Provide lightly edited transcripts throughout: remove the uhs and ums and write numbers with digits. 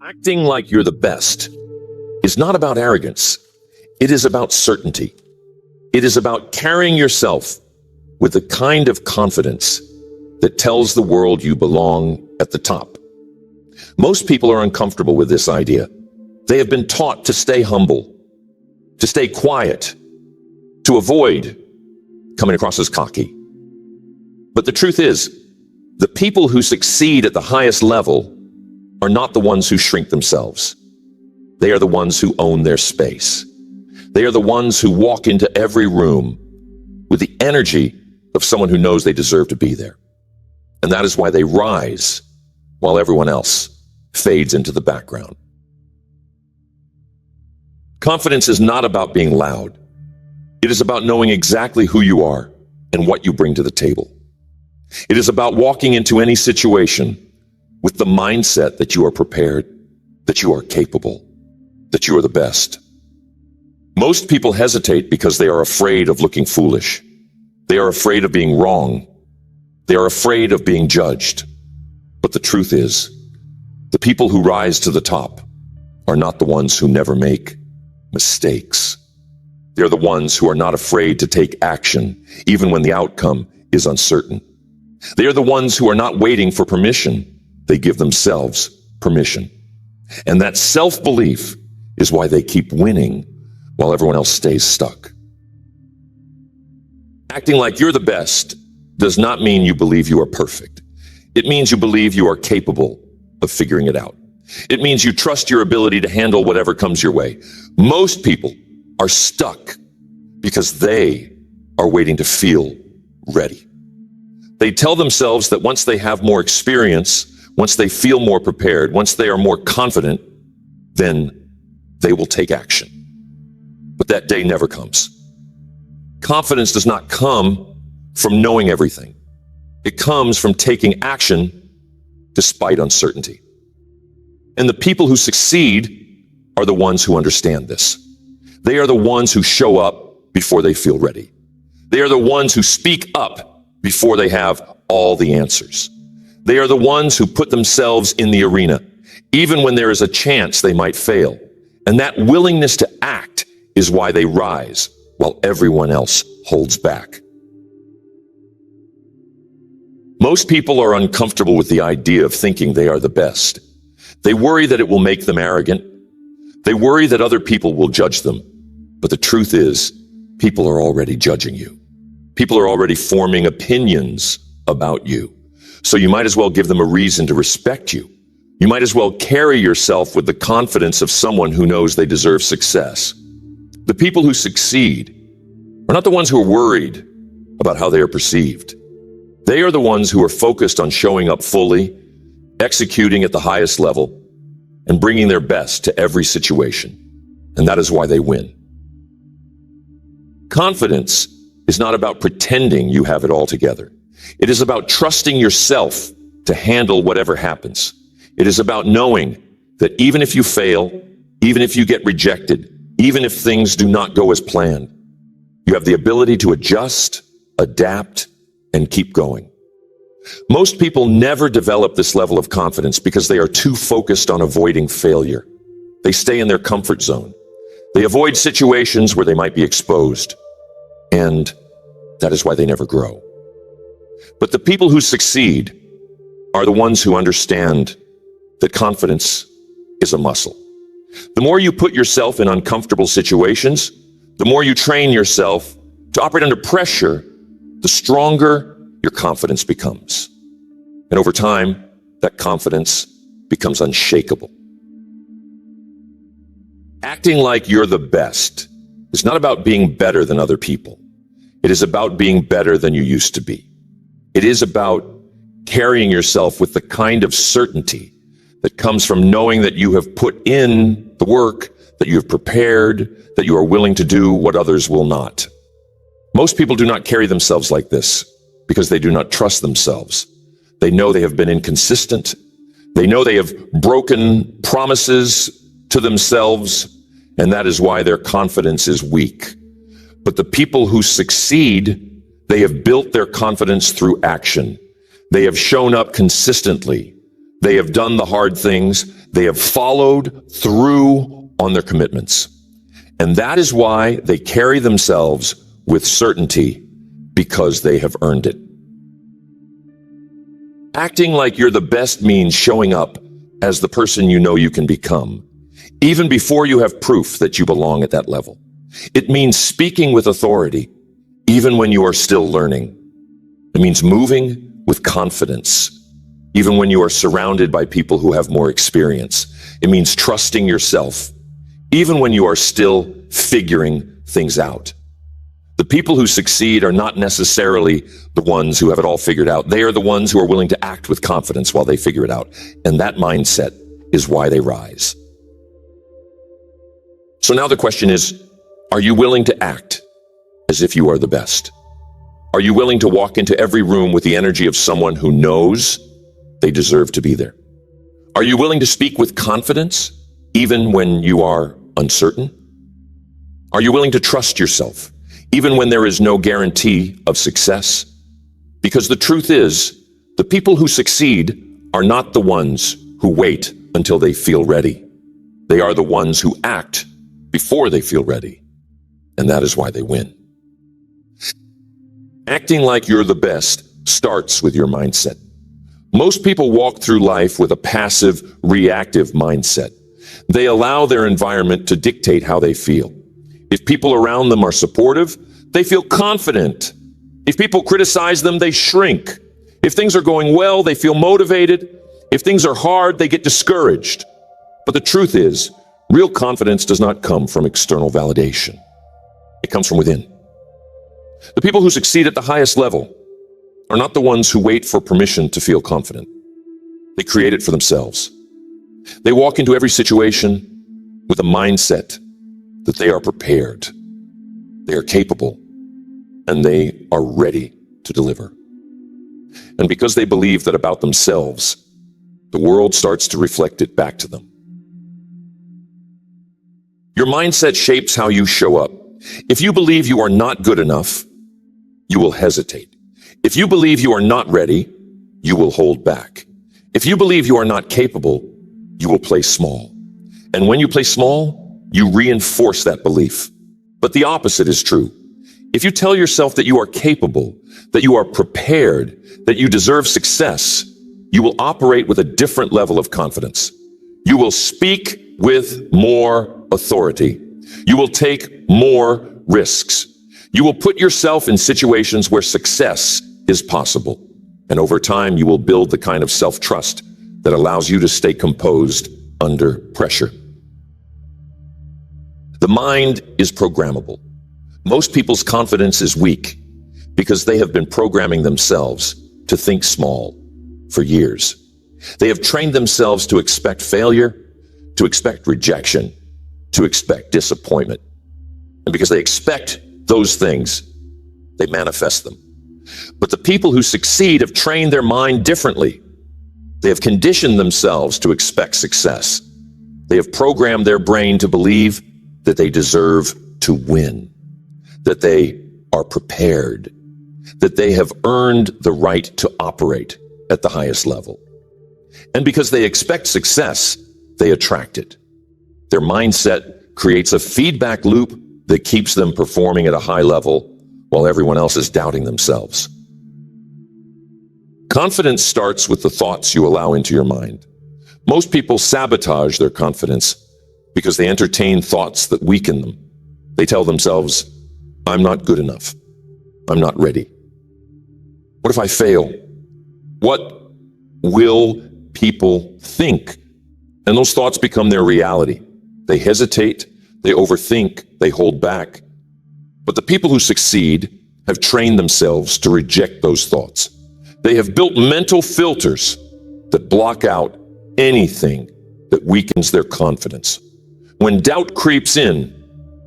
Acting like you're the best is not about arrogance. It is about certainty. It is about carrying yourself with the kind of confidence that tells the world you belong at the top. Most people are uncomfortable with this idea. They have been taught to stay humble, to stay quiet, to avoid coming across as cocky. But the truth is, the people who succeed at the highest level are not the ones who shrink themselves. They are the ones who own their space. They are the ones who walk into every room with the energy of someone who knows they deserve to be there. And that is why they rise while everyone else fades into the background. Confidence is not about being loud. It is about knowing exactly who you are and what you bring to the table. It is about walking into any situation with the mindset that you are prepared, that you are capable, that you are the best. Most people hesitate because they are afraid of looking foolish. They are afraid of being wrong. They are afraid of being judged. But the truth is, the people who rise to the top are not the ones who never make mistakes. They're the ones who are not afraid to take action, even when the outcome is uncertain. They are the ones who are not waiting for permission. They give themselves permission. And that self-belief is why they keep winning while everyone else stays stuck. Acting like you're the best does not mean you believe you are perfect. It means you believe you are capable of figuring it out. It means you trust your ability to handle whatever comes your way. Most people are stuck because they are waiting to feel ready. They tell themselves that once they have more experience, once they feel more prepared, once they are more confident, then they will take action. But that day never comes. Confidence does not come from knowing everything. It comes from taking action despite uncertainty. And the people who succeed are the ones who understand this. They are the ones who show up before they feel ready. They are the ones who speak up before they have all the answers. They are the ones who put themselves in the arena, even when there is a chance they might fail. And that willingness to act is why they rise while everyone else holds back. Most people are uncomfortable with the idea of thinking they are the best. They worry that it will make them arrogant. They worry that other people will judge them. But the truth is, people are already judging you. People are already forming opinions about you. So you might as well give them a reason to respect you. You might as well carry yourself with the confidence of someone who knows they deserve success. The people who succeed are not the ones who are worried about how they are perceived. They are the ones who are focused on showing up fully, executing at the highest level, and bringing their best to every situation. And that is why they win. Confidence is not about pretending you have it all together. It is about trusting yourself to handle whatever happens. It is about knowing that even if you fail, even if you get rejected, even if things do not go as planned, you have the ability to adjust, adapt, and keep going. Most people never develop this level of confidence because they are too focused on avoiding failure. They stay in their comfort zone. They avoid situations where they might be exposed. And that is why they never grow. But the people who succeed are the ones who understand that confidence is a muscle. The more you put yourself in uncomfortable situations, the more you train yourself to operate under pressure, the stronger your confidence becomes. And over time, that confidence becomes unshakable. Acting like you're the best is not about being better than other people. It is about being better than you used to be. It is about carrying yourself with the kind of certainty that comes from knowing that you have put in the work, that you have prepared, that you are willing to do what others will not. Most people do not carry themselves like this because they do not trust themselves. They know they have been inconsistent. They know they have broken promises to themselves, and that is why their confidence is weak. But the people who succeed, they have built their confidence through action. They have shown up consistently. They have done the hard things. They have followed through on their commitments. And that is why they carry themselves with certainty, because they have earned it. Acting like you're the best means showing up as the person you know you can become, even before you have proof that you belong at that level. It means speaking with authority, even when you are still learning. It means moving with confidence, even when you are surrounded by people who have more experience. It means trusting yourself, even when you are still figuring things out. The people who succeed are not necessarily the ones who have it all figured out. They are the ones who are willing to act with confidence while they figure it out. And that mindset is why they rise. So now the question is, are you willing to act as if you are the best? Are you willing to walk into every room with the energy of someone who knows they deserve to be there? Are you willing to speak with confidence, even when you are uncertain? Are you willing to trust yourself, even when there is no guarantee of success? Because the truth is, the people who succeed are not the ones who wait until they feel ready. They are the ones who act before they feel ready. And that is why they win. Acting like you're the best starts with your mindset. Most people walk through life with a passive, reactive mindset. They allow their environment to dictate how they feel. If people around them are supportive, they feel confident. If people criticize them, they shrink. If things are going well, they feel motivated. If things are hard, they get discouraged. But the truth is, real confidence does not come from external validation. It comes from within. The people who succeed at the highest level are not the ones who wait for permission to feel confident. They create it for themselves. They walk into every situation with a mindset that they are prepared, they are capable, and they are ready to deliver. And because they believe that about themselves, the world starts to reflect it back to them. Your mindset shapes how you show up. If you believe you are not good enough, you will hesitate. If you believe you are not ready, you will hold back. If you believe you are not capable, you will play small. And when you play small, you reinforce that belief. But the opposite is true. If you tell yourself that you are capable, that you are prepared, that you deserve success, you will operate with a different level of confidence. You will speak with more authority. You will take more risks. You will put yourself in situations where success is possible. And over time, you will build the kind of self-trust that allows you to stay composed under pressure. The mind is programmable. Most people's confidence is weak because they have been programming themselves to think small for years. They have trained themselves to expect failure, to expect rejection, to expect disappointment. And because they expect those things, they manifest them. But the people who succeed have trained their mind differently. They have conditioned themselves to expect success. They have programmed their brain to believe that they deserve to win, that they are prepared, that they have earned the right to operate at the highest level. And because they expect success, they attract it. Their mindset creates a feedback loop that keeps them performing at a high level while everyone else is doubting themselves. Confidence starts with the thoughts you allow into your mind. Most people sabotage their confidence because they entertain thoughts that weaken them. They tell themselves, I'm not good enough. I'm not ready. What if I fail? What will people think? And those thoughts become their reality. They hesitate, they overthink, they hold back. But the people who succeed have trained themselves to reject those thoughts. They have built mental filters that block out anything that weakens their confidence. When doubt creeps in,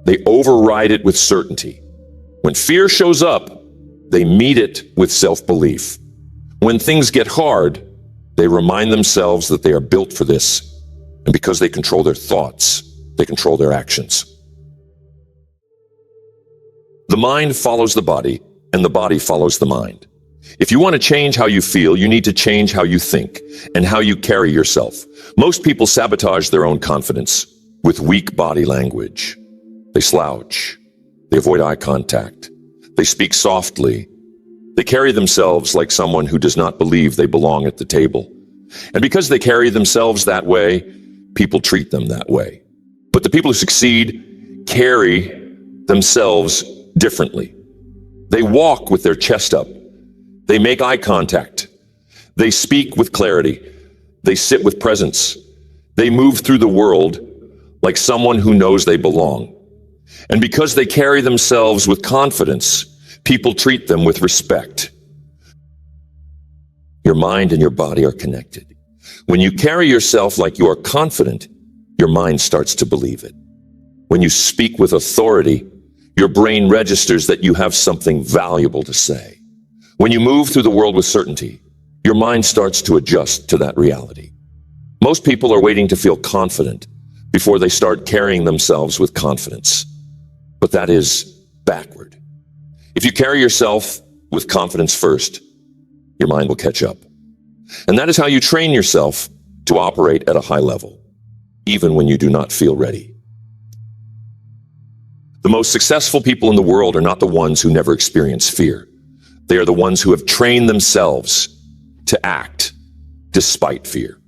they override it with certainty. When fear shows up, they meet it with self-belief. When things get hard, they remind themselves that they are built for this. And because they control their thoughts, they control their actions. The mind follows the body, and the body follows the mind. If you want to change how you feel, you need to change how you think and how you carry yourself. Most people sabotage their own confidence with weak body language. They slouch. They avoid eye contact. They speak softly. They carry themselves like someone who does not believe they belong at the table. And because they carry themselves that way, people treat them that way. But the people who succeed carry themselves differently. They walk with their chest up. They make eye contact. They speak with clarity. They sit with presence. They move through the world like someone who knows they belong. And because they carry themselves with confidence, people treat them with respect. Your mind and your body are connected. When you carry yourself like you are confident, your mind starts to believe it. When you speak with authority, your brain registers that you have something valuable to say. When you move through the world with certainty, your mind starts to adjust to that reality. Most people are waiting to feel confident before they start carrying themselves with confidence. But that is backward. If you carry yourself with confidence first, your mind will catch up. And that is how you train yourself to operate at a high level, even when you do not feel ready. The most successful people in the world are not the ones who never experience fear. They are the ones who have trained themselves to act despite fear.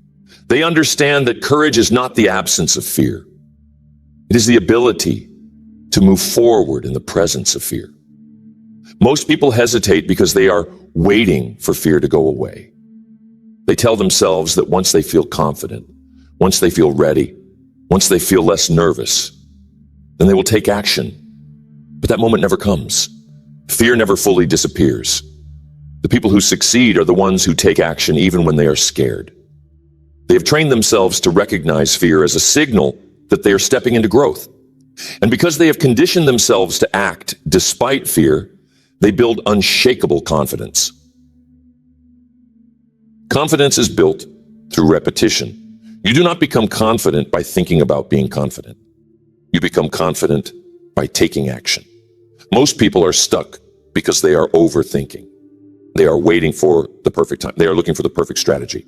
They understand that courage is not the absence of fear. It is the ability to move forward in the presence of fear. Most people hesitate because they are waiting for fear to go away. They tell themselves that once they feel confident, once they feel ready, once they feel less nervous, then they will take action. But that moment never comes. Fear never fully disappears. The people who succeed are the ones who take action even when they are scared. They have trained themselves to recognize fear as a signal that they are stepping into growth. And because they have conditioned themselves to act despite fear, they build unshakable confidence. Confidence is built through repetition. You do not become confident by thinking about being confident. You become confident by taking action. Most people are stuck because they are overthinking. They are waiting for the perfect time. They are looking for the perfect strategy.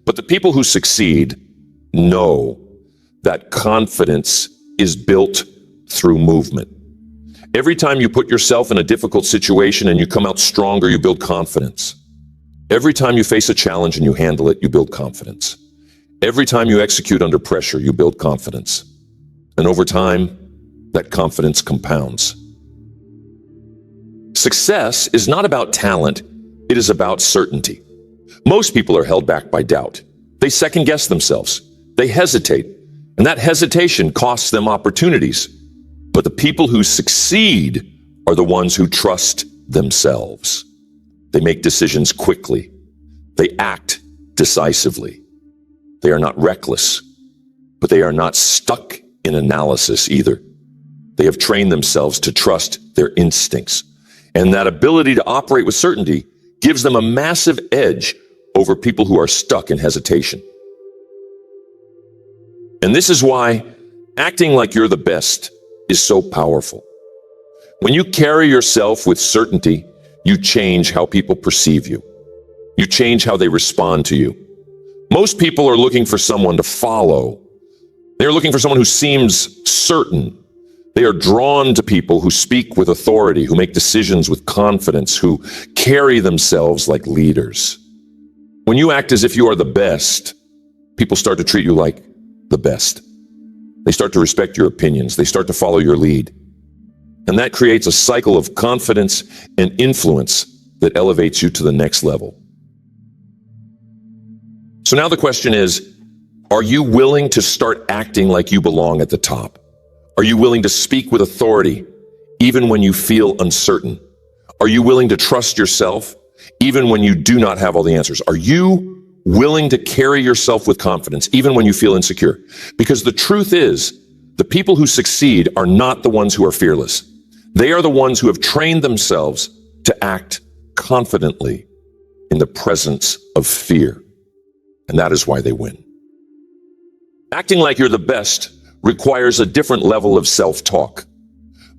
But the people who succeed know that confidence is built through movement. Every time you put yourself in a difficult situation and you come out stronger, you build confidence. Every time you face a challenge and you handle it, you build confidence. Every time you execute under pressure, you build confidence. And over time, that confidence compounds. Success is not about talent, it is about certainty. Most people are held back by doubt. They second guess themselves. They hesitate, and that hesitation costs them opportunities. But the people who succeed are the ones who trust themselves. They make decisions quickly. They act decisively. They are not reckless, but they are not stuck in analysis either. They have trained themselves to trust their instincts. And that ability to operate with certainty gives them a massive edge over people who are stuck in hesitation. And this is why acting like you're the best is so powerful. When you carry yourself with certainty, you change how people perceive you. You change how they respond to you. Most people are looking for someone to follow. They're looking for someone who seems certain. They are drawn to people who speak with authority, who make decisions with confidence, who carry themselves like leaders. When you act as if you are the best, people start to treat you like the best. They start to respect your opinions. They start to follow your lead. And that creates a cycle of confidence and influence that elevates you to the next level. So now the question is, are you willing to start acting like you belong at the top? Are you willing to speak with authority even when you feel uncertain? Are you willing to trust yourself even when you do not have all the answers? Are you willing to carry yourself with confidence even when you feel insecure? Because the truth is, the people who succeed are not the ones who are fearless. They are the ones who have trained themselves to act confidently in the presence of fear. And that is why they win. Acting like you're the best requires a different level of self-talk.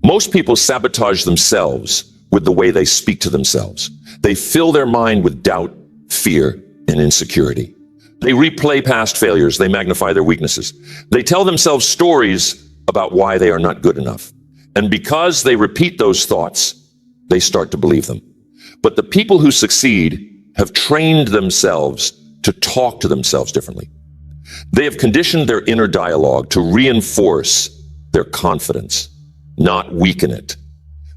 Most people sabotage themselves with the way they speak to themselves. They fill their mind with doubt, fear, and insecurity. They replay past failures. They magnify their weaknesses. They tell themselves stories about why they are not good enough. And because they repeat those thoughts, they start to believe them. But the people who succeed have trained themselves to talk to themselves differently. They have conditioned their inner dialogue to reinforce their confidence, not weaken it.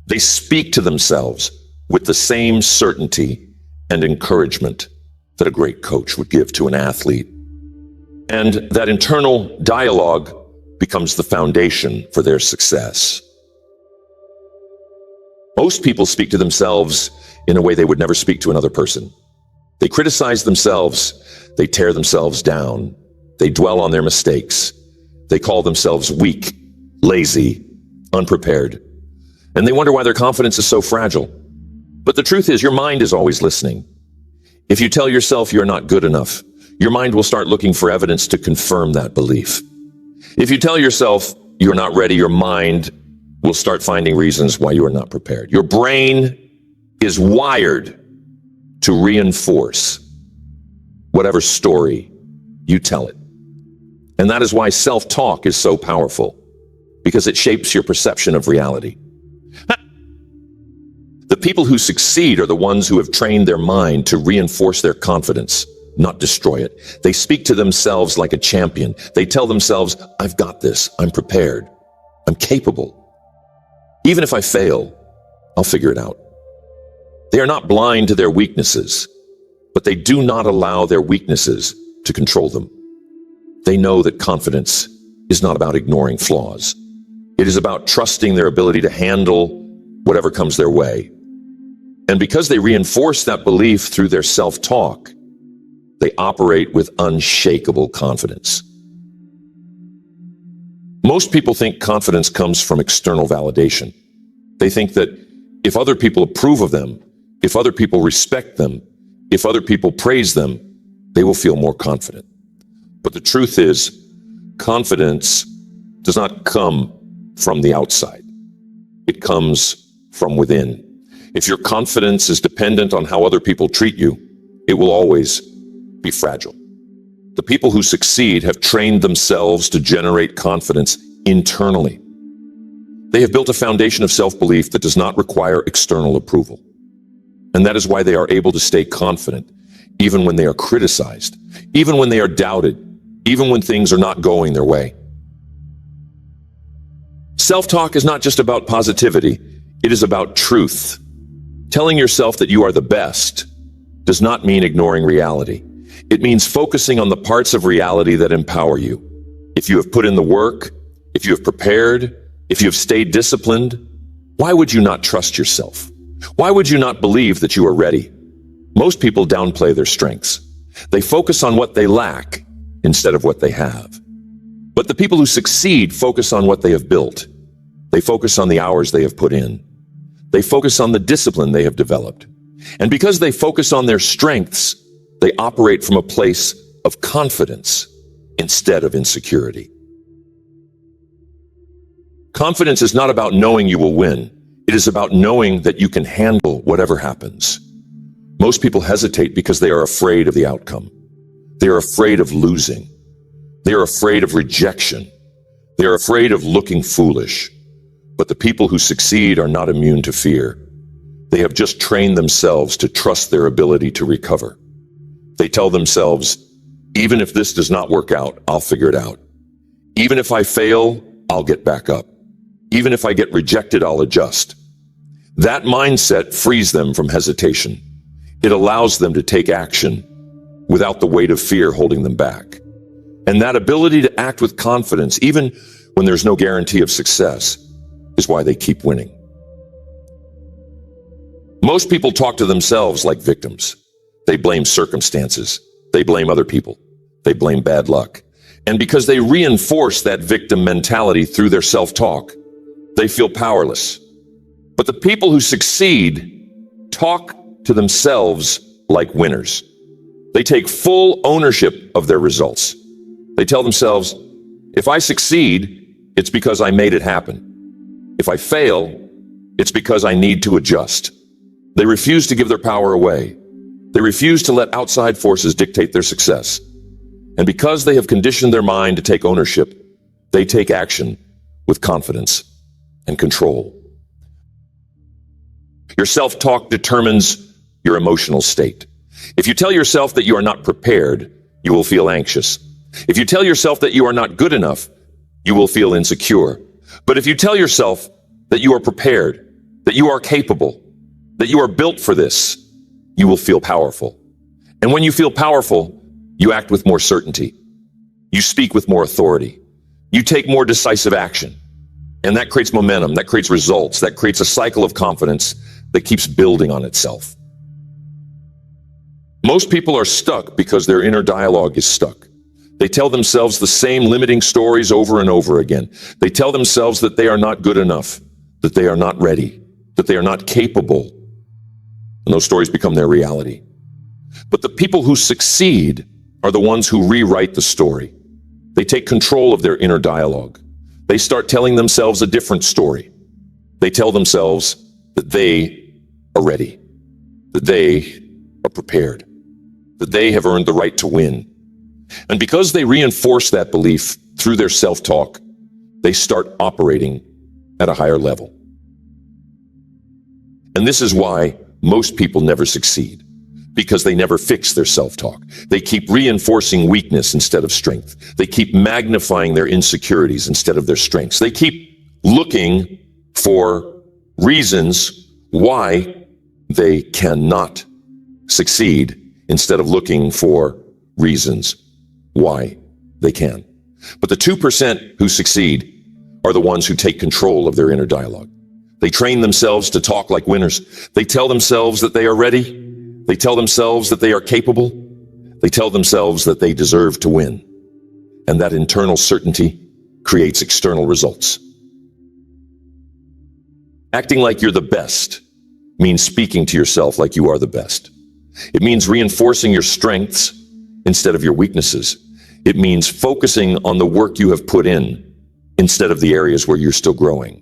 They speak to themselves with the same certainty and encouragement that a great coach would give to an athlete. And that internal dialogue becomes the foundation for their success. Most people speak to themselves in a way they would never speak to another person. They criticize themselves. They tear themselves down. They dwell on their mistakes. They call themselves weak, lazy, unprepared. And they wonder why their confidence is so fragile. But the truth is, your mind is always listening. If you tell yourself you're not good enough, your mind will start looking for evidence to confirm that belief. If you tell yourself you're not ready, your mind will start finding reasons why you are not prepared. Your brain is wired to reinforce whatever story you tell it. And that is why self-talk is so powerful, because it shapes your perception of reality. The people who succeed are the ones who have trained their mind to reinforce their confidence, not destroy it. They speak to themselves like a champion. They tell themselves, I've got this, I'm prepared, I'm capable. Even if I fail, I'll figure it out. They are not blind to their weaknesses, but they do not allow their weaknesses to control them. They know that confidence is not about ignoring flaws. It is about trusting their ability to handle whatever comes their way. And because they reinforce that belief through their self-talk, they operate with unshakable confidence. Most people think confidence comes from external validation. They think that if other people approve of them, if other people respect them, if other people praise them, they will feel more confident. But the truth is, confidence does not come from the outside. It comes from within. If your confidence is dependent on how other people treat you, it will always be fragile. The people who succeed have trained themselves to generate confidence internally. They have built a foundation of self-belief that does not require external approval. And that is why they are able to stay confident, even when they are criticized, even when they are doubted, even when things are not going their way. Self-talk is not just about positivity, it is about truth. Telling yourself that you are the best does not mean ignoring reality. It means focusing on the parts of reality that empower you. If you have put in the work, if you have prepared, if you have stayed disciplined, why would you not trust yourself? Why would you not believe that you are ready? Most people downplay their strengths. They focus on what they lack instead of what they have. But the people who succeed focus on what they have built. They focus on the hours they have put in. They focus on the discipline they have developed. And because they focus on their strengths, they operate from a place of confidence instead of insecurity. Confidence is not about knowing you will win. It is about knowing that you can handle whatever happens. Most people hesitate because they are afraid of the outcome. They are afraid of losing. They are afraid of rejection. They are afraid of looking foolish. But the people who succeed are not immune to fear. They have just trained themselves to trust their ability to recover. They tell themselves, even if this does not work out, I'll figure it out. Even if I fail, I'll get back up. Even if I get rejected, I'll adjust. That mindset frees them from hesitation. It allows them to take action without the weight of fear holding them back. And that ability to act with confidence, even when there's no guarantee of success, is why they keep winning. Most people talk to themselves like victims. They blame circumstances. They blame other people. They blame bad luck. And because they reinforce that victim mentality through their self-talk, they feel powerless. But the people who succeed talk to themselves like winners. They take full ownership of their results. They tell themselves, if I succeed, it's because I made it happen. If I fail, It's because I need to adjust. They refuse to give their power away. They refuse to let outside forces dictate their success. And because they have conditioned their mind to take ownership, they take action with confidence and control. Your self-talk determines your emotional state. If you tell yourself that you are not prepared, you will feel anxious. If you tell yourself that you are not good enough, you will feel insecure. But if you tell yourself that you are prepared, that you are capable, that you are built for this, you will feel powerful. And when you feel powerful, you act with more certainty. You speak with more authority. You take more decisive action. And that creates momentum, that creates results, that creates a cycle of confidence that keeps building on itself. Most people are stuck because their inner dialogue is stuck. They tell themselves the same limiting stories over and over again. They tell themselves that they are not good enough, that they are not ready, that they are not capable. And those stories become their reality. But the people who succeed are the ones who rewrite the story. They take control of their inner dialogue. They start telling themselves a different story. They tell themselves that they are ready, that they are prepared, that they have earned the right to win. And because they reinforce that belief through their self-talk, they start operating at a higher level. And this is why most people never succeed, because they never fix their self-talk. They keep reinforcing weakness instead of strength. They keep magnifying their insecurities instead of their strengths. They keep looking for reasons why they cannot succeed instead of looking for reasons why they can. But the 2% who succeed are the ones who take control of their inner dialogue. They train themselves to talk like winners. They tell themselves that they are ready. They tell themselves that they are capable. They tell themselves that they deserve to win. And that internal certainty creates external results. Acting like you're the best means speaking to yourself like you are the best. It means reinforcing your strengths instead of your weaknesses. It means focusing on the work you have put in instead of the areas where you're still growing.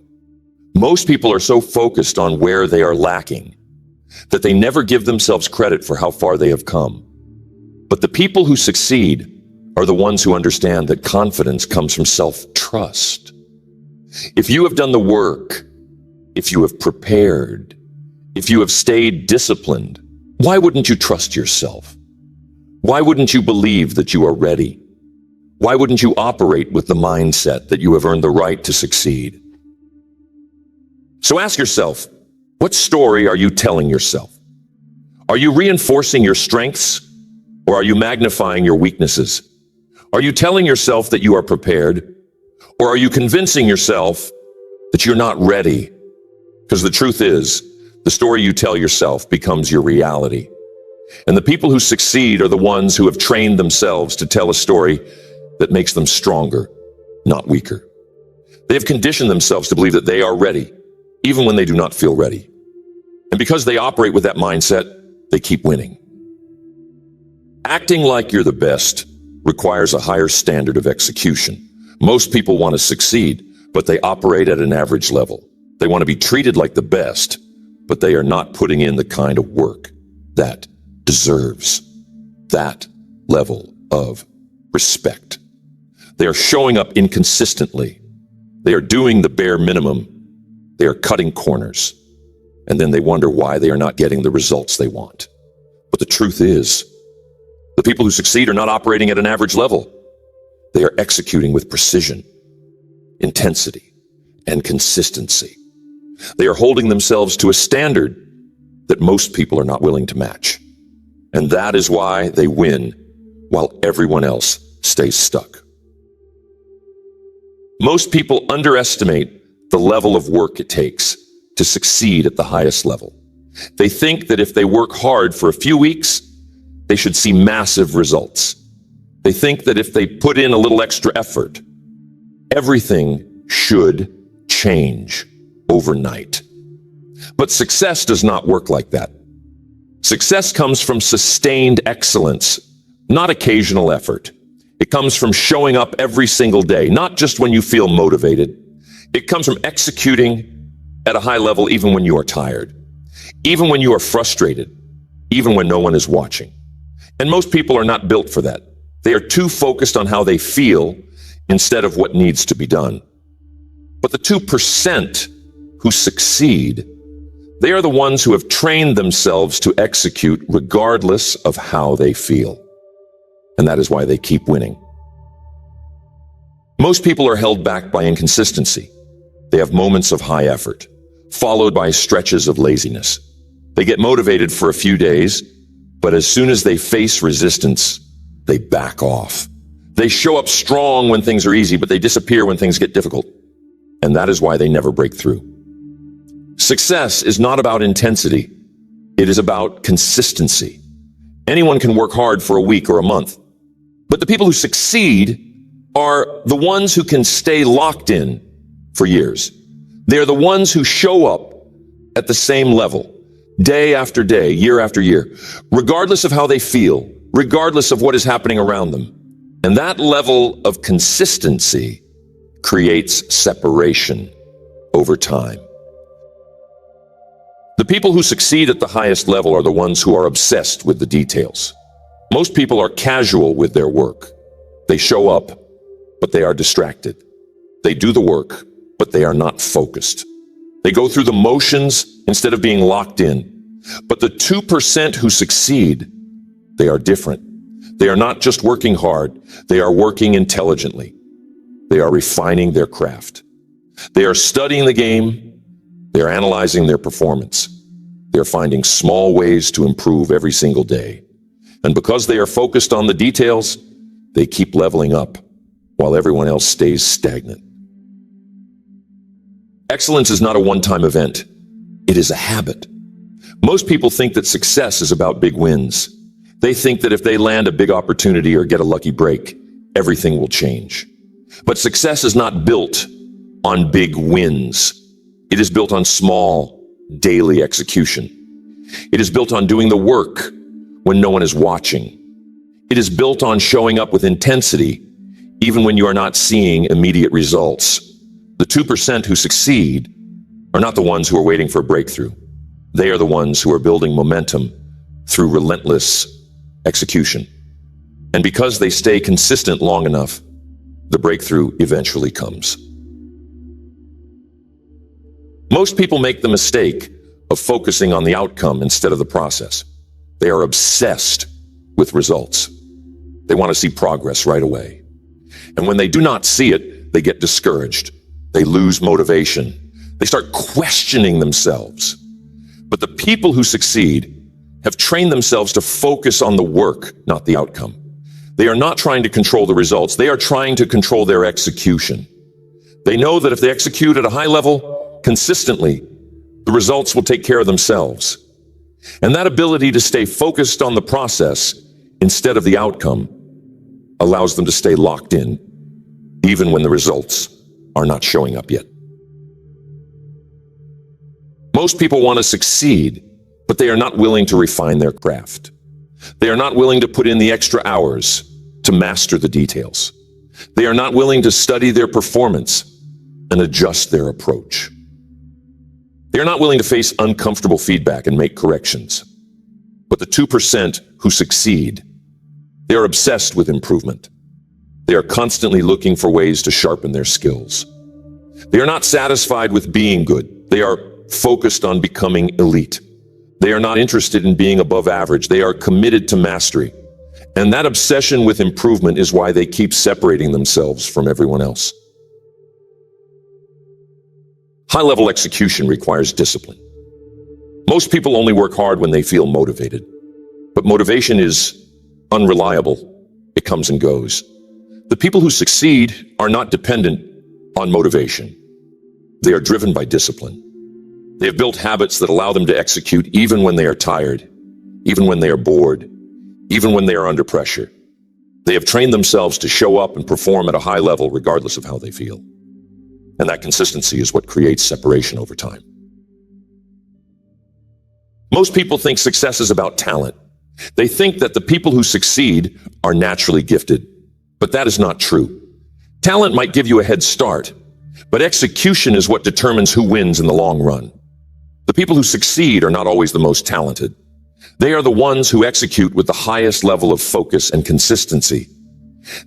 Most people are so focused on where they are lacking that they never give themselves credit for how far they have come. But the people who succeed are the ones who understand that confidence comes from self-trust. If you have done the work, if you have prepared, if you have stayed disciplined, why wouldn't you trust yourself? Why wouldn't you believe that you are ready? Why wouldn't you operate with the mindset that you have earned the right to succeed? So ask yourself, what story are you telling yourself? Are you reinforcing your strengths, or are you magnifying your weaknesses? Are you telling yourself that you are prepared, or are you convincing yourself that you're not ready? Because the truth is, the story you tell yourself becomes your reality. And the people who succeed are the ones who have trained themselves to tell a story that makes them stronger, not weaker. They have conditioned themselves to believe that they are ready, even when they do not feel ready. And because they operate with that mindset, they keep winning. Acting like you're the best requires a higher standard of execution. Most people want to succeed, but they operate at an average level. They want to be treated like the best, but they are not putting in the kind of work that deserves that level of respect. They are showing up inconsistently. They are doing the bare minimum. They are cutting corners. And then they wonder why they are not getting the results they want. But the truth is, the people who succeed are not operating at an average level. They are executing with precision, intensity, and consistency. They are holding themselves to a standard that most people are not willing to match. And that is why they win while everyone else stays stuck. Most people underestimate the level of work it takes to succeed at the highest level. They think that if they work hard for a few weeks, they should see massive results. They think that if they put in a little extra effort, everything should change overnight. But success does not work like that. Success comes from sustained excellence, not occasional effort. It comes from showing up every single day, not just when you feel motivated. It comes from executing at a high level even when you are tired, even when you are frustrated, even when no one is watching. And most people are not built for that. They are too focused on how they feel instead of what needs to be done. But the 2% who succeed, they are the ones who have trained themselves to execute regardless of how they feel. And that is why they keep winning. Most people are held back by inconsistency. They have moments of high effort, followed by stretches of laziness. They get motivated for a few days, but as soon as they face resistance, they back off. They show up strong when things are easy, but they disappear when things get difficult. And that is why they never break through. Success is not about intensity. It is about consistency. Anyone can work hard for a week or a month, but the people who succeed are the ones who can stay locked in for years. They're the ones who show up at the same level, day after day, year after year, regardless of how they feel, regardless of what is happening around them. And that level of consistency creates separation over time. The people who succeed at the highest level are the ones who are obsessed with the details. Most people are casual with their work. They show up, but they are distracted. They do the work, but they are not focused. They go through the motions instead of being locked in. But the 2% who succeed, they are different. They are not just working hard, they are working intelligently. They are refining their craft. They are studying the game. They are analyzing their performance. They are finding small ways to improve every single day. And because they are focused on the details, they keep leveling up while everyone else stays stagnant. Excellence is not a one-time event. It is a habit. Most people think that success is about big wins. They think that if they land a big opportunity or get a lucky break, everything will change. But success is not built on big wins. It is built on small, daily execution. It is built on doing the work when no one is watching. It is built on showing up with intensity, even when you are not seeing immediate results. The 2% who succeed are not the ones who are waiting for a breakthrough. They are the ones who are building momentum through relentless execution. And because they stay consistent long enough, the breakthrough eventually comes. Most people make the mistake of focusing on the outcome instead of the process. They are obsessed with results. They want to see progress right away. And when they do not see it, they get discouraged. They lose motivation. They start questioning themselves. But the people who succeed have trained themselves to focus on the work, not the outcome. They are not trying to control the results. They are trying to control their execution. They know that if they execute at a high level, consistently, the results will take care of themselves. And that ability to stay focused on the process instead of the outcome allows them to stay locked in, even when the results are not showing up yet. Most people want to succeed, but they are not willing to refine their craft. They are not willing to put in the extra hours to master the details. They are not willing to study their performance and adjust their approach. They are not willing to face uncomfortable feedback and make corrections. But the 2% who succeed, they are obsessed with improvement. They are constantly looking for ways to sharpen their skills. They are not satisfied with being good. They are focused on becoming elite. They are not interested in being above average. They are committed to mastery. And that obsession with improvement is why they keep separating themselves from everyone else. High-level execution requires discipline. Most people only work hard when they feel motivated. But motivation is unreliable. It comes and goes. The people who succeed are not dependent on motivation. They are driven by discipline. They have built habits that allow them to execute even when they are tired, even when they are bored, even when they are under pressure. They have trained themselves to show up and perform at a high level regardless of how they feel. And that consistency is what creates separation over time. Most people think success is about talent. They think that the people who succeed are naturally gifted, but that is not true. Talent might give you a head start, But execution is what determines who wins in the long run. The people who succeed are not always the most talented. They are the ones who execute with the highest level of focus and consistency.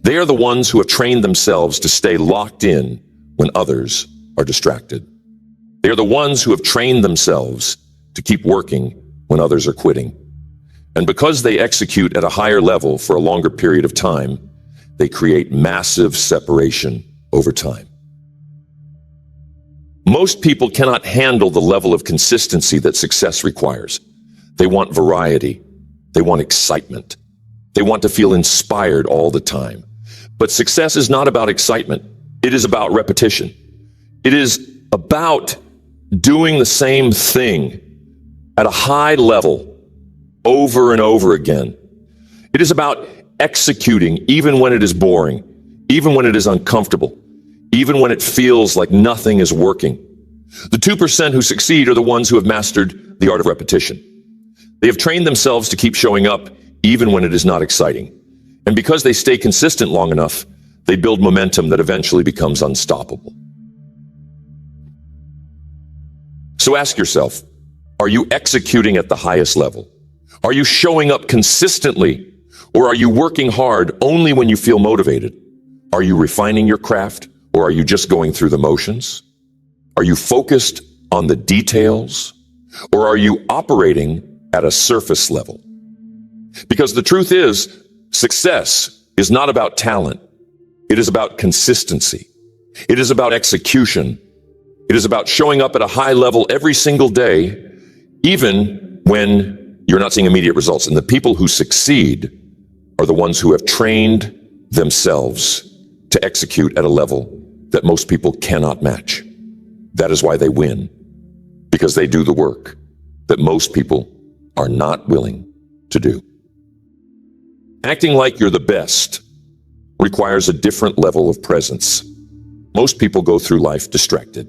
They are the ones who have trained themselves to stay locked in when others are distracted. They are the ones who have trained themselves to keep working when others are quitting. And because they execute at a higher level for a longer period of time, they create massive separation over time. Most people cannot handle the level of consistency that success requires. They want variety. They want excitement. They want to feel inspired all the time. But success is not about excitement. It is about repetition. It is about doing the same thing at a high level over and over again. It is about executing even when it is boring, even when it is uncomfortable, even when it feels like nothing is working. The 2% who succeed are the ones who have mastered the art of repetition. They have trained themselves to keep showing up even when it is not exciting. And because they stay consistent long enough, they build momentum that eventually becomes unstoppable. So ask yourself, are you executing at the highest level? Are you showing up consistently? Or are you working hard only when you feel motivated? Are you refining your craft? Or are you just going through the motions? Are you focused on the details? Or are you operating at a surface level? Because the truth is, success is not about talent. It is about consistency. It is about execution. It is about showing up at a high level every single day, even when you're not seeing immediate results. And the people who succeed are the ones who have trained themselves to execute at a level that most people cannot match. That is why they win, because they do the work that most people are not willing to do. Acting like you're the best requires a different level of presence. Most people go through life distracted.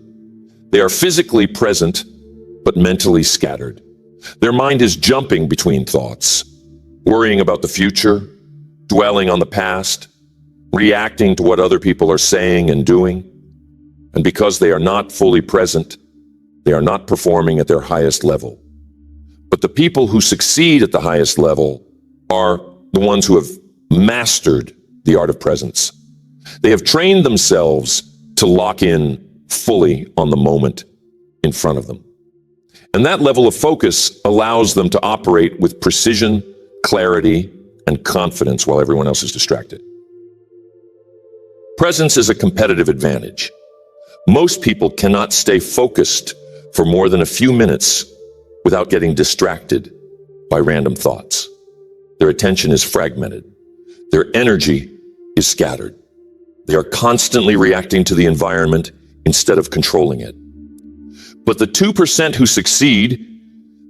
They are physically present, but mentally scattered. Their mind is jumping between thoughts, worrying about the future, dwelling on the past, reacting to what other people are saying and doing. And because they are not fully present, they are not performing at their highest level. But the people who succeed at the highest level are the ones who have mastered the art of presence. They have trained themselves to lock in fully on the moment in front of them. And that level of focus allows them to operate with precision, clarity, and confidence while everyone else is distracted. Presence is a competitive advantage. Most people cannot stay focused for more than a few minutes without getting distracted by random thoughts. Their attention is fragmented. Their energy is scattered. They are constantly reacting to the environment instead of controlling it. But the 2% who succeed,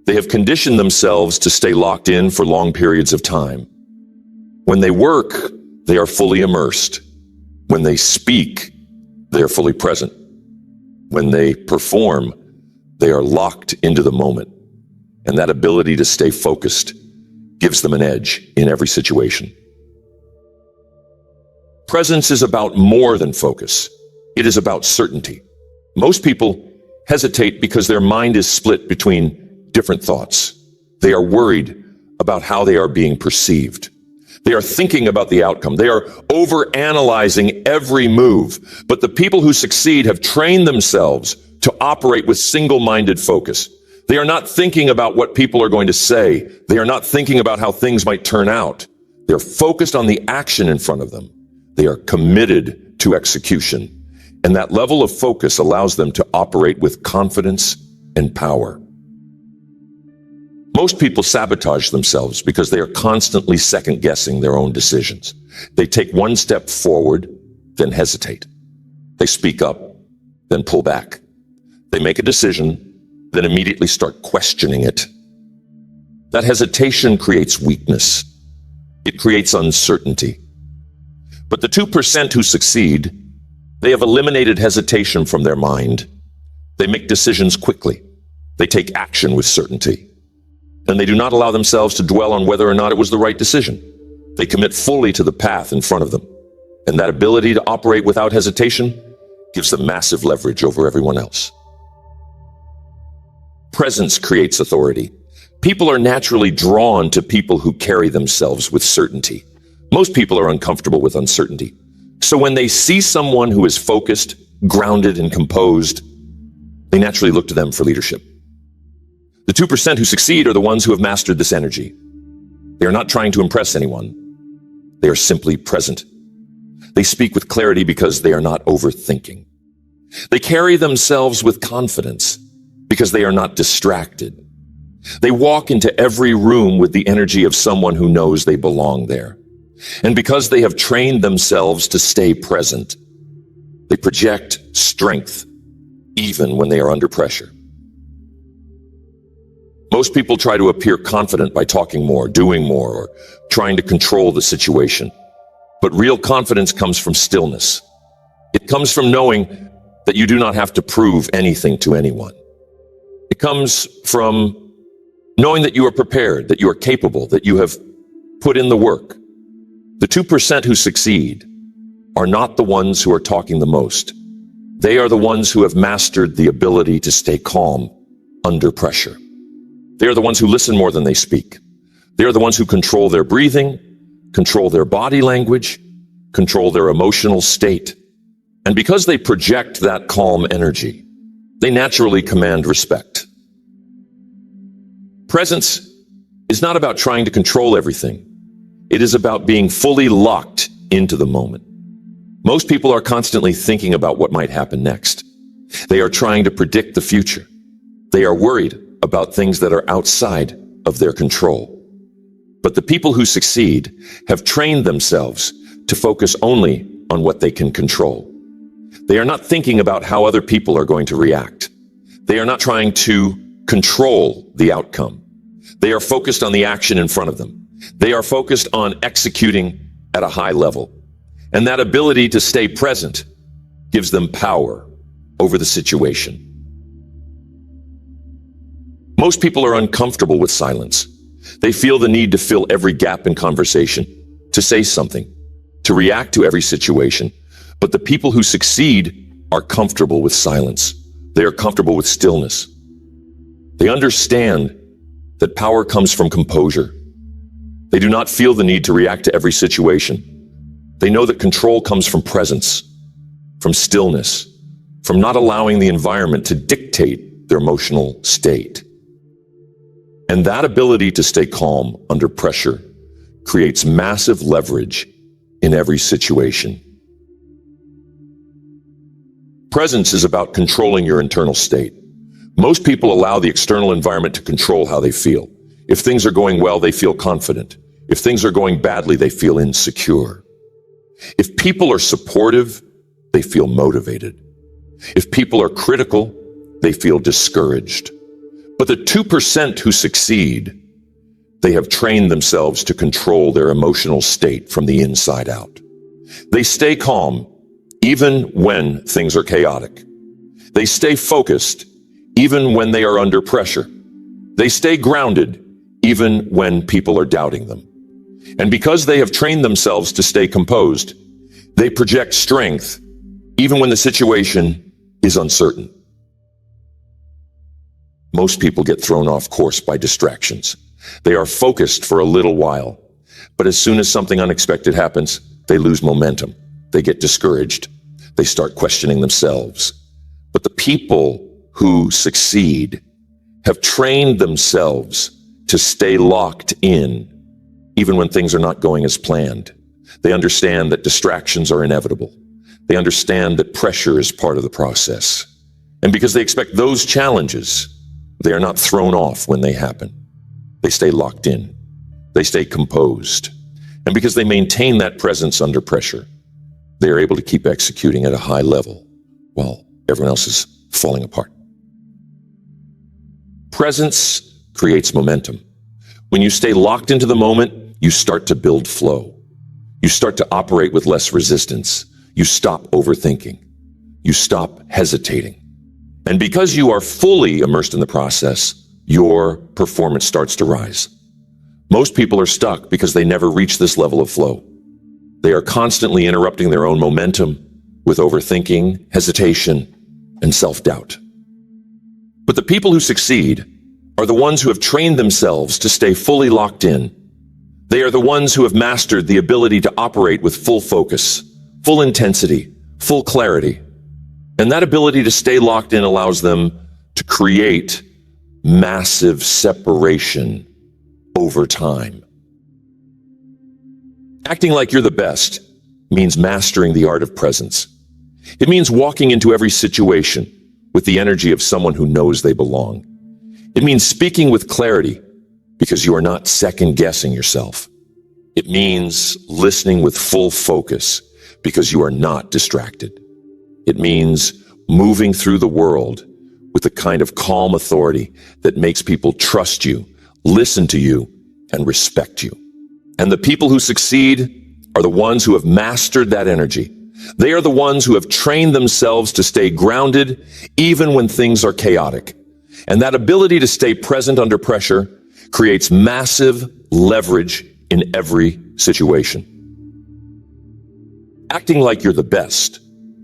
they have conditioned themselves to stay locked in for long periods of time. When they work, they are fully immersed. When they speak, they are fully present. When they perform, they are locked into the moment. And that ability to stay focused gives them an edge in every situation. Presence is about more than focus. It is about certainty. Most people hesitate because their mind is split between different thoughts. They are worried about how they are being perceived. They are thinking about the outcome. They are overanalyzing every move. But the people who succeed have trained themselves to operate with single-minded focus. They are not thinking about what people are going to say. They are not thinking about how things might turn out. They're focused on the action in front of them. They are committed to execution. And that level of focus allows them to operate with confidence and power. Most people sabotage themselves because they are constantly second-guessing their own decisions. They take one step forward, then hesitate. They speak up, then pull back. They make a decision, then immediately start questioning it. That hesitation creates weakness. It creates uncertainty. But the 2% who succeed, they have eliminated hesitation from their mind. They make decisions quickly. They take action with certainty. And they do not allow themselves to dwell on whether or not it was the right decision. They commit fully to the path in front of them. And that ability to operate without hesitation gives them massive leverage over everyone else. Presence creates authority. People are naturally drawn to people who carry themselves with certainty. Most people are uncomfortable with uncertainty. So when they see someone who is focused, grounded, and composed, they naturally look to them for leadership. The 2% who succeed are the ones who have mastered this energy. They are not trying to impress anyone. They are simply present. They speak with clarity because they are not overthinking. They carry themselves with confidence because they are not distracted. They walk into every room with the energy of someone who knows they belong there. And because they have trained themselves to stay present, they project strength even when they are under pressure. Most people try to appear confident by talking more, doing more, or trying to control the situation. But real confidence comes from stillness. It comes from knowing that you do not have to prove anything to anyone. It comes from knowing that you are prepared, that you are capable, that you have put in the work. The 2% who succeed are not the ones who are talking the most. They are the ones who have mastered the ability to stay calm under pressure. They are the ones who listen more than they speak. They are the ones who control their breathing, control their body language, control their emotional state. And because they project that calm energy, they naturally command respect. Presence is not about trying to control everything. It is about being fully locked into the moment. Most people are constantly thinking about what might happen next. They are trying to predict the future. They are worried about things that are outside of their control. But the people who succeed have trained themselves to focus only on what they can control. They are not thinking about how other people are going to react. They are not trying to control the outcome. They are focused on the action in front of them. They are focused on executing at a high level. And that ability to stay present gives them power over the situation. Most people are uncomfortable with silence. They feel the need to fill every gap in conversation, to say something, to react to every situation. But the people who succeed are comfortable with silence. They are comfortable with stillness. They understand that power comes from composure. They do not feel the need to react to every situation. They know that control comes from presence, from stillness, from not allowing the environment to dictate their emotional state. And that ability to stay calm under pressure creates massive leverage in every situation. Presence is about controlling your internal state. Most people allow the external environment to control how they feel. If things are going well, they feel confident. If things are going badly, they feel insecure. If people are supportive, they feel motivated. If people are critical, they feel discouraged. But the 2% who succeed, they have trained themselves to control their emotional state from the inside out. They stay calm even when things are chaotic. They stay focused even when they are under pressure. They stay grounded even when people are doubting them. And because they have trained themselves to stay composed, they project strength even when the situation is uncertain. Most people get thrown off course by distractions. They are focused for a little while, but as soon as something unexpected happens, they lose momentum. They get discouraged. They start questioning themselves. But the people who succeed have trained themselves to stay locked in, even when things are not going as planned. They understand that distractions are inevitable. They understand that pressure is part of the process. And because they expect those challenges, they are not thrown off when they happen. They stay locked in. They stay composed. And because they maintain that presence under pressure, they are able to keep executing at a high level while everyone else is falling apart. Presence creates momentum. When you stay locked into the moment, you start to build flow. You start to operate with less resistance. You stop overthinking. You stop hesitating. And because you are fully immersed in the process, your performance starts to rise. Most people are stuck because they never reach this level of flow. They are constantly interrupting their own momentum with overthinking, hesitation, and self-doubt. But the people who succeed are the ones who have trained themselves to stay fully locked in. They are the ones who have mastered the ability to operate with full focus, full intensity, full clarity. And that ability to stay locked in allows them to create massive separation over time. Acting like you're the best means mastering the art of presence. It means walking into every situation with the energy of someone who knows they belong. It means speaking with clarity because you are not second-guessing yourself. It means listening with full focus because you are not distracted. It means moving through the world with the kind of calm authority that makes people trust you, listen to you, and respect you. And the people who succeed are the ones who have mastered that energy. They are the ones who have trained themselves to stay grounded even when things are chaotic. And that ability to stay present under pressure creates massive leverage in every situation. Acting like you're the best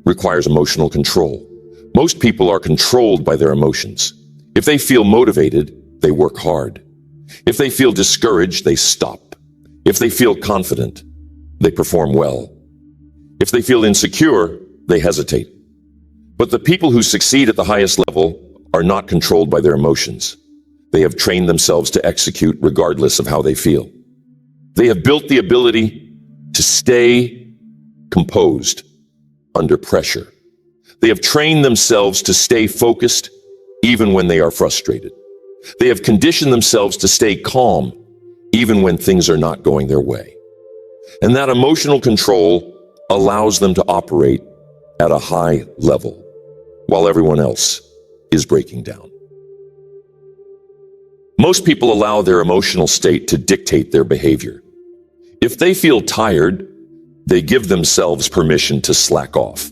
requires emotional control. Most people are controlled by their emotions. If they feel motivated, they work hard. If they feel discouraged, they stop. If they feel confident, they perform well. If they feel insecure, they hesitate. But the people who succeed at the highest level are not controlled by their emotions. They have trained themselves to execute regardless of how they feel. They have built the ability to stay composed under pressure. They have trained themselves to stay focused even when they are frustrated. They have conditioned themselves to stay calm even when things are not going their way. And that emotional control allows them to operate at a high level while everyone else is breaking down. Most people allow their emotional state to dictate their behavior. If they feel tired, they give themselves permission to slack off.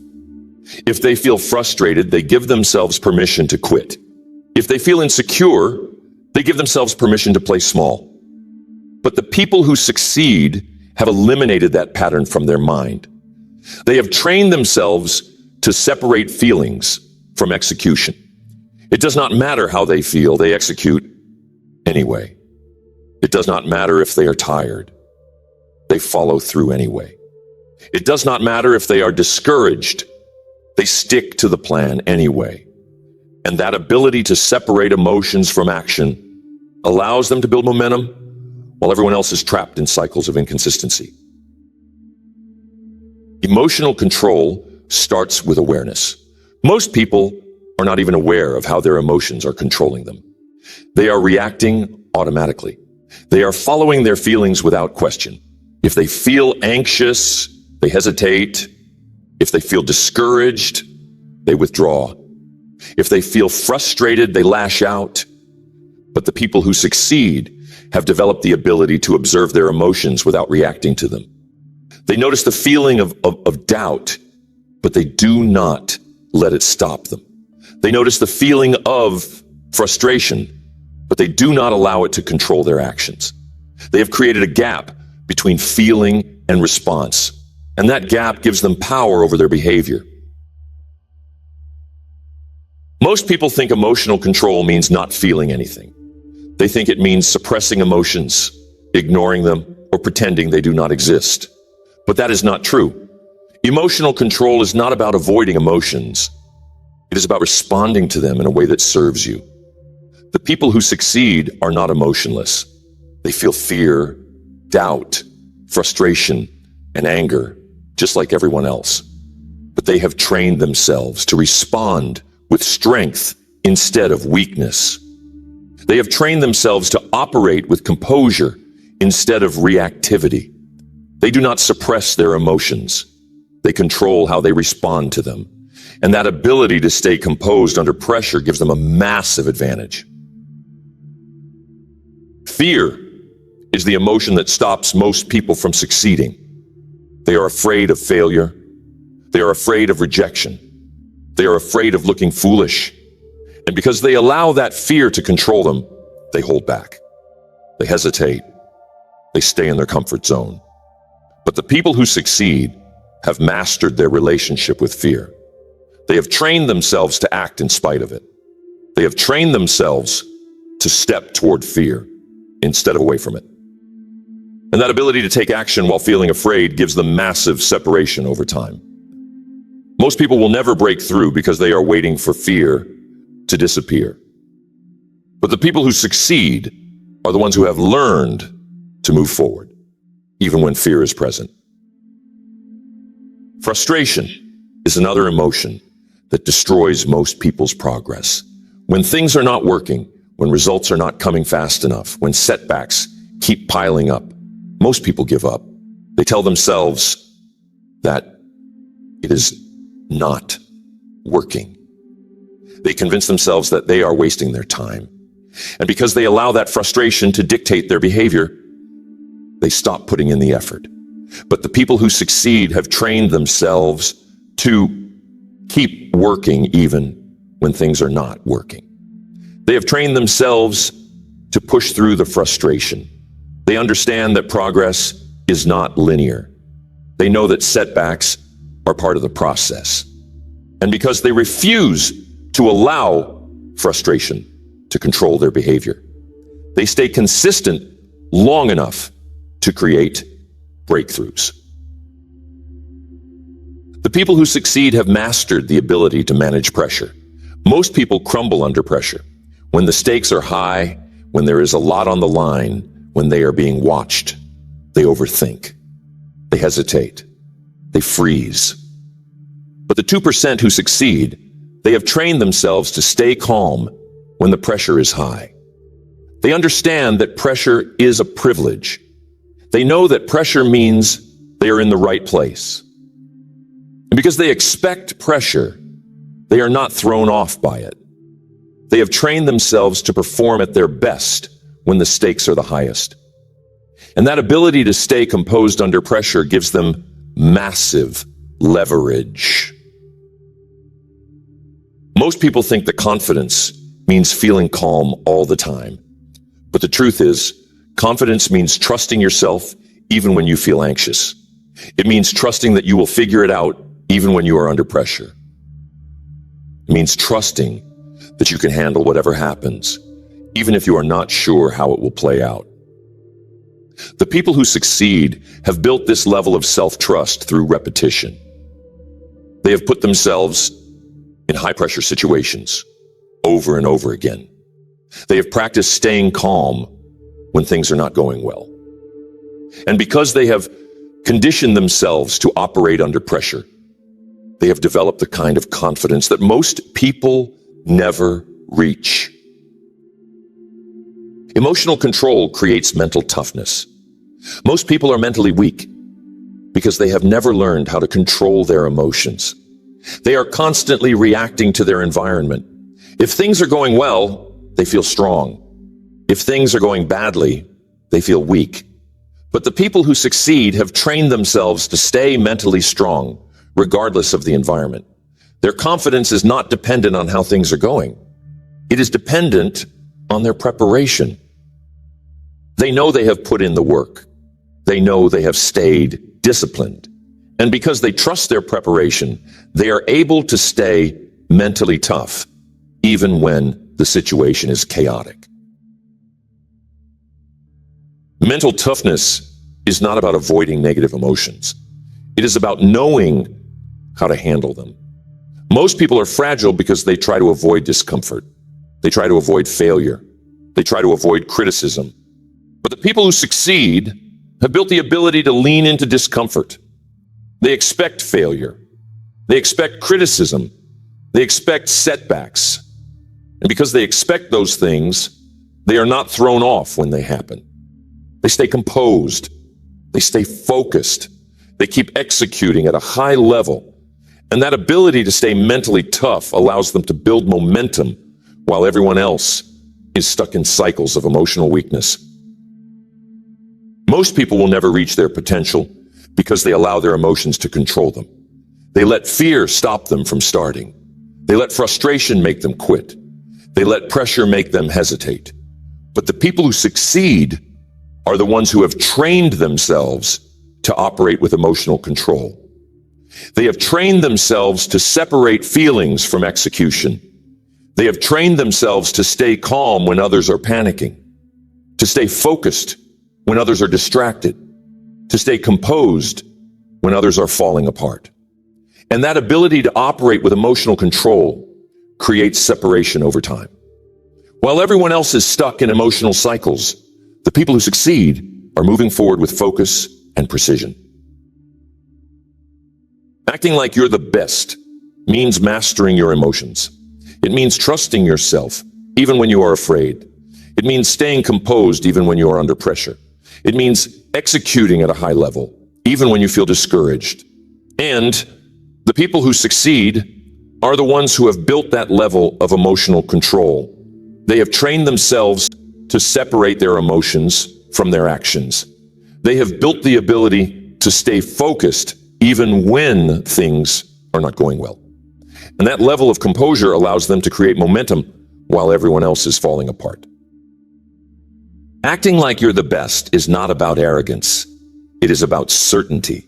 If they feel frustrated, they give themselves permission to quit. If they feel insecure, they give themselves permission to play small. But the people who succeed have eliminated that pattern from their mind. They have trained themselves to separate feelings from execution. It does not matter how they feel, they execute anyway. It does not matter if they are tired. They follow through anyway. It does not matter if they are discouraged. They stick to the plan anyway. And that ability to separate emotions from action allows them to build momentum while everyone else is trapped in cycles of inconsistency. Emotional control starts with awareness. Most people are not even aware of how their emotions are controlling them. They are reacting automatically. They are following their feelings without question. If they feel anxious, they hesitate. If they feel discouraged, they withdraw. If they feel frustrated, they lash out. But the people who succeed have developed the ability to observe their emotions without reacting to them. They notice the feeling of doubt, but they do not let it stop them. They notice the feeling of frustration, but they do not allow it to control their actions. They have created a gap between feeling and response, and that gap gives them power over their behavior. Most people think emotional control means not feeling anything. They think it means suppressing emotions, ignoring them, or pretending they do not exist. But that is not true. Emotional control is not about avoiding emotions. It is about responding to them in a way that serves you. The people who succeed are not emotionless. They feel fear, doubt, frustration, and anger, just like everyone else. But they have trained themselves to respond with strength instead of weakness. They have trained themselves to operate with composure instead of reactivity. They do not suppress their emotions. They control how they respond to them. And that ability to stay composed under pressure gives them a massive advantage. Fear is the emotion that stops most people from succeeding. They are afraid of failure. They are afraid of rejection. They are afraid of looking foolish. And because they allow that fear to control them, they hold back. They hesitate. They stay in their comfort zone. But the people who succeed have mastered their relationship with fear. They have trained themselves to act in spite of it. They have trained themselves to step toward fear instead of away from it. And that ability to take action while feeling afraid gives them massive separation over time. Most people will never break through because they are waiting for fear to disappear. But the people who succeed are the ones who have learned to move forward, even when fear is present. Frustration is another emotion that destroys most people's progress. When things are not working, when results are not coming fast enough, when setbacks keep piling up, most people give up. They tell themselves that it is not working. They convince themselves that they are wasting their time. And because they allow that frustration to dictate their behavior, they stop putting in the effort. But the people who succeed have trained themselves to keep working even when things are not working. They have trained themselves to push through the frustration. They understand that progress is not linear. They know that setbacks are part of the process. And because they refuse to allow frustration to control their behavior, they stay consistent long enough to create breakthroughs. The people who succeed have mastered the ability to manage pressure. Most people crumble under pressure. When the stakes are high, when there is a lot on the line, when they are being watched, they overthink, they hesitate, they freeze. But the 2% who succeed, they have trained themselves to stay calm when the pressure is high. They understand that pressure is a privilege. They know that pressure means they are in the right place. And because they expect pressure, they are not thrown off by it. They have trained themselves to perform at their best when the stakes are the highest. And that ability to stay composed under pressure gives them massive leverage. Most people think that confidence means feeling calm all the time. But the truth is, confidence means trusting yourself even when you feel anxious. It means trusting that you will figure it out even when you are under pressure. It means trusting that you can handle whatever happens, even if you are not sure how it will play out. The people who succeed have built this level of self-trust through repetition. They have put themselves in high-pressure situations over and over again. They have practiced staying calm when things are not going well. And because they have conditioned themselves to operate under pressure, they have developed the kind of confidence that most people never reach. Emotional control creates mental toughness. Most people are mentally weak because they have never learned how to control their emotions. They are constantly reacting to their environment. If things are going well, they feel strong. If things are going badly, they feel weak. But the people who succeed have trained themselves to stay mentally strong, regardless of the environment. Their confidence is not dependent on how things are going. It is dependent on their preparation. They know they have put in the work. They know they have stayed disciplined. And because they trust their preparation, they are able to stay mentally tough, even when the situation is chaotic. Mental toughness is not about avoiding negative emotions. It is about knowing how to handle them. Most people are fragile because they try to avoid discomfort. They try to avoid failure. They try to avoid criticism. But the people who succeed have built the ability to lean into discomfort. They expect failure. They expect criticism. They expect setbacks. And because they expect those things, they are not thrown off when they happen. They stay composed. They stay focused. They keep executing at a high level. And that ability to stay mentally tough allows them to build momentum while everyone else is stuck in cycles of emotional weakness. Most people will never reach their potential because they allow their emotions to control them. They let fear stop them from starting. They let frustration make them quit. They let pressure make them hesitate. But the people who succeed are the ones who have trained themselves to operate with emotional control. They have trained themselves to separate feelings from execution. They have trained themselves to stay calm when others are panicking, to stay focused when others are distracted, to stay composed when others are falling apart. And that ability to operate with emotional control creates separation over time. While everyone else is stuck in emotional cycles, the people who succeed are moving forward with focus and precision. Acting like you're the best means mastering your emotions. It means trusting yourself even when you are afraid. It means staying composed even when you are under pressure. It means executing at a high level even when you feel discouraged. And the people who succeed are the ones who have built that level of emotional control. They have trained themselves to separate their emotions from their actions. They have built the ability to stay focused even when things are not going well. And that level of composure allows them to create momentum while everyone else is falling apart. Acting like you're the best is not about arrogance. It is about certainty.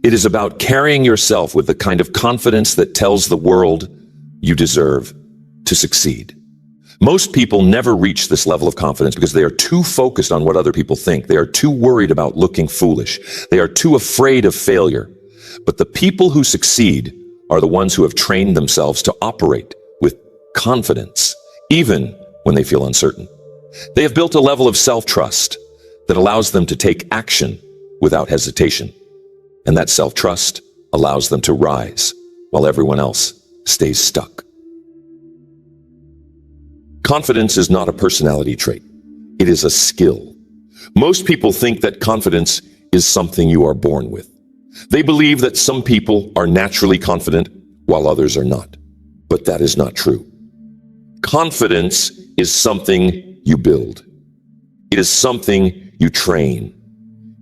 It is about carrying yourself with the kind of confidence that tells the world you deserve to succeed. Most people never reach this level of confidence because they are too focused on what other people think. They are too worried about looking foolish. They are too afraid of failure. But the people who succeed are the ones who have trained themselves to operate with confidence, even when they feel uncertain. They have built a level of self-trust that allows them to take action without hesitation. And that self-trust allows them to rise while everyone else stays stuck. Confidence is not a personality trait. It is a skill. Most people think that confidence is something you are born with. They believe that some people are naturally confident while others are not. But that is not true. Confidence is something you build. It is something you train.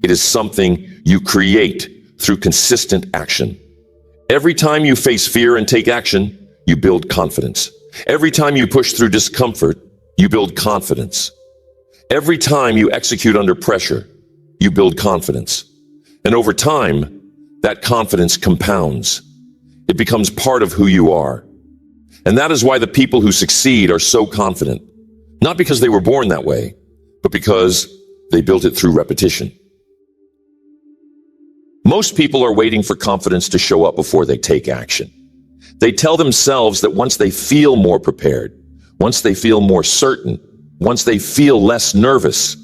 It is something you create through consistent action. Every time you face fear and take action, you build confidence. Every time you push through discomfort, you build confidence. Every time you execute under pressure, you build confidence. And over time, that confidence compounds. It becomes part of who you are. And that is why the people who succeed are so confident. Not because they were born that way, but because they built it through repetition. Most people are waiting for confidence to show up before they take action. They tell themselves that once they feel more prepared, once they feel more certain, once they feel less nervous,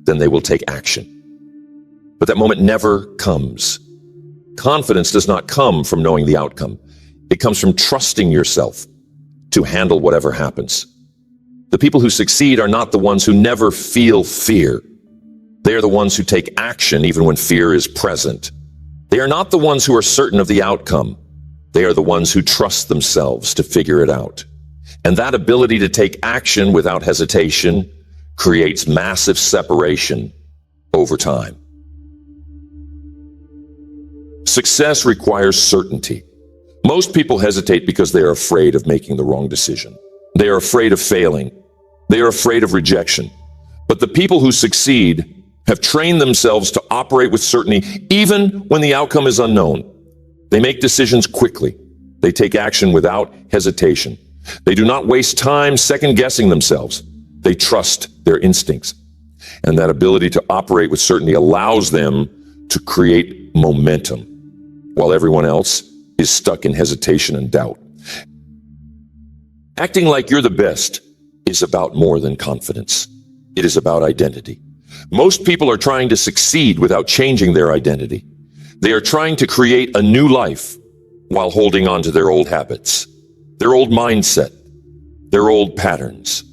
then they will take action. But that moment never comes. Confidence does not come from knowing the outcome. It comes from trusting yourself to handle whatever happens. The people who succeed are not the ones who never feel fear. They are the ones who take action even when fear is present. They are not the ones who are certain of the outcome. They are the ones who trust themselves to figure it out. And that ability to take action without hesitation creates massive separation over time. Success requires certainty. Most people hesitate because they are afraid of making the wrong decision. They are afraid of failing. They are afraid of rejection. But the people who succeed have trained themselves to operate with certainty even when the outcome is unknown. They make decisions quickly. They take action without hesitation. They do not waste time second-guessing themselves. They trust their instincts. And that ability to operate with certainty allows them to create momentum, while everyone else is stuck in hesitation and doubt. Acting like you're the best is about more than confidence. It is about identity. Most people are trying to succeed without changing their identity. They are trying to create a new life while holding on to their old habits, their old mindset, their old patterns.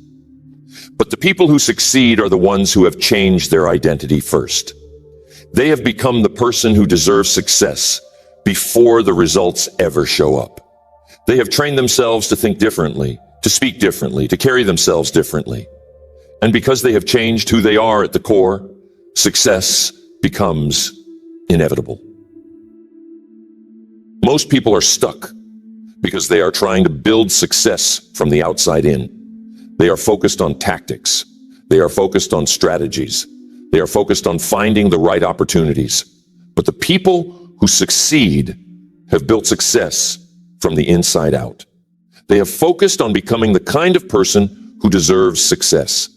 But the people who succeed are the ones who have changed their identity first. They have become the person who deserves success before the results ever show up. They have trained themselves to think differently, to speak differently, to carry themselves differently. And because they have changed who they are at the core, success becomes inevitable. Most people are stuck because they are trying to build success from the outside in. They are focused on tactics. They are focused on strategies. They are focused on finding the right opportunities. But the people who succeed have built success from the inside out. They have focused on becoming the kind of person who deserves success.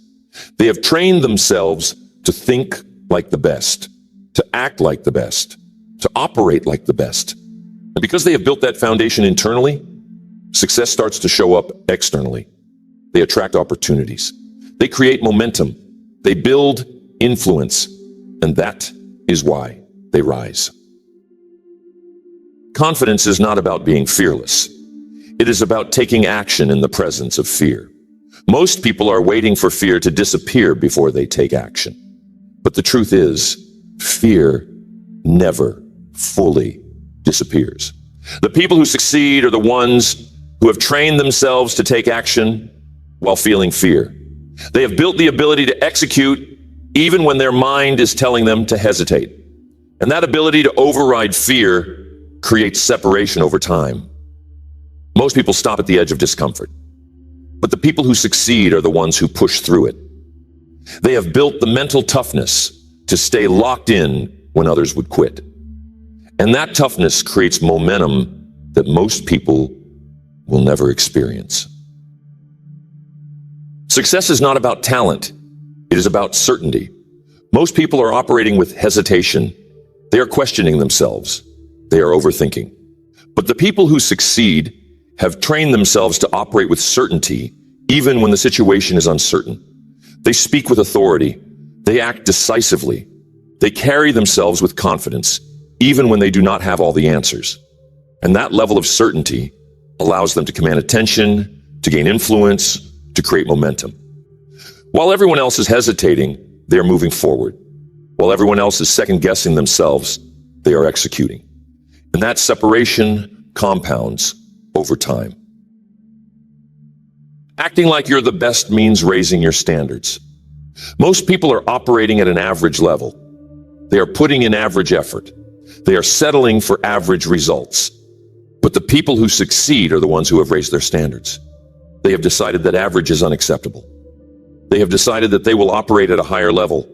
They have trained themselves to think like the best, to act like the best, to operate like the best. And because they have built that foundation internally, success starts to show up externally. They attract opportunities. They create momentum. They build influence. And that is why they rise. Confidence is not about being fearless. It is about taking action in the presence of fear. Most people are waiting for fear to disappear before they take action. But the truth is, fear never fully disappears. The people who succeed are the ones who have trained themselves to take action while feeling fear. They have built the ability to execute even when their mind is telling them to hesitate. And that ability to override fear creates separation over time. Most people stop at the edge of discomfort, but the people who succeed are the ones who push through it. They have built the mental toughness to stay locked in when others would quit. And that toughness creates momentum that most people will never experience. Success is not about talent. It is about certainty. Most people are operating with hesitation. They are questioning themselves. They are overthinking. But the people who succeed have trained themselves to operate with certainty, even when the situation is uncertain. They speak with authority. They act decisively. They carry themselves with confidence, even when they do not have all the answers. And that level of certainty allows them to command attention, to gain influence, to create momentum. While everyone else is hesitating, they are moving forward. While everyone else is second-guessing themselves, they are executing. And that separation compounds over time. Acting like you're the best means raising your standards. Most people are operating at an average level. They are putting in average effort. They are settling for average results. But the people who succeed are the ones who have raised their standards. They have decided that average is unacceptable. They have decided that they will operate at a higher level,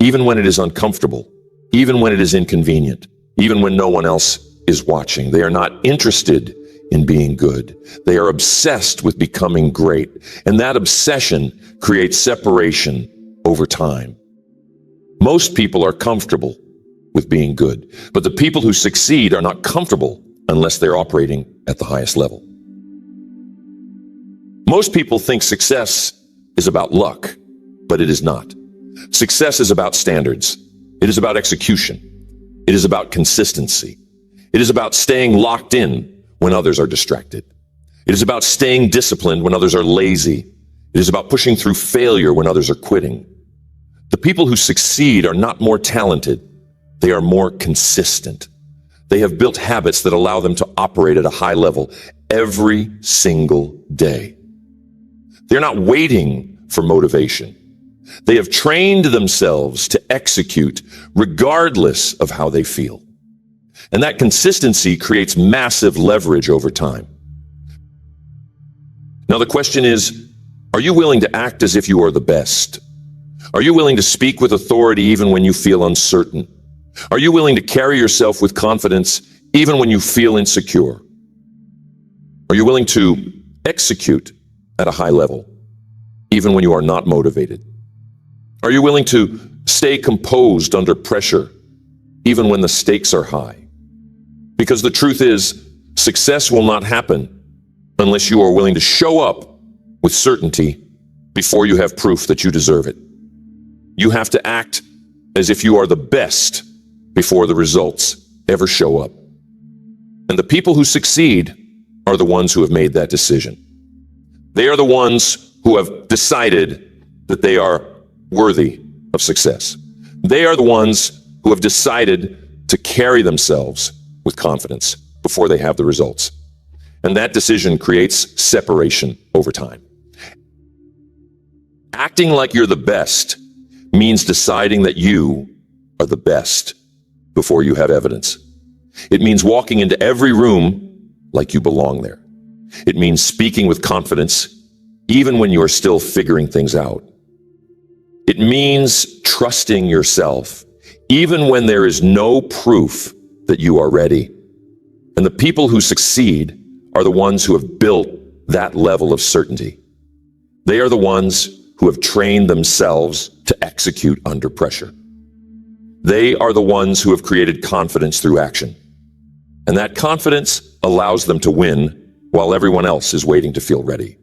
even when it is uncomfortable, even when it is inconvenient, even when no one else is watching. They are not interested in being good. They are obsessed with becoming great. And that obsession creates separation over time. Most people are comfortable with being good, but the people who succeed are not comfortable unless they're operating at the highest level. Most people think success is about luck, but it is not. Success is about standards. It is about execution. It is about consistency. It is about staying locked in when others are distracted. It is about staying disciplined when others are lazy. It is about pushing through failure when others are quitting. The people who succeed are not more talented. They are more consistent. They have built habits that allow them to operate at a high level every single day. They're not waiting for motivation. They have trained themselves to execute regardless of how they feel. And that consistency creates massive leverage over time. Now the question is, are you willing to act as if you are the best? Are you willing to speak with authority even when you feel uncertain? Are you willing to carry yourself with confidence even when you feel insecure? Are you willing to execute at a high level even when you are not motivated? Are you willing to stay composed under pressure even when the stakes are high? Because the truth is, success will not happen unless you are willing to show up with certainty before you have proof that you deserve it. You have to act as if you are the best before the results ever show up. And the people who succeed are the ones who have made that decision. They are the ones who have decided that they are worthy of success. They are the ones who have decided to carry themselves with confidence before they have the results. And that decision creates separation over time. Acting like you're the best means deciding that you are the best before you have evidence. It means walking into every room like you belong there. It means speaking with confidence even when you are still figuring things out. It means trusting yourself even when there is no proof that you are ready. And the people who succeed are the ones who have built that level of certainty. They are the ones who have trained themselves to execute under pressure. They are the ones who have created confidence through action. And that confidence allows them to win while everyone else is waiting to feel ready.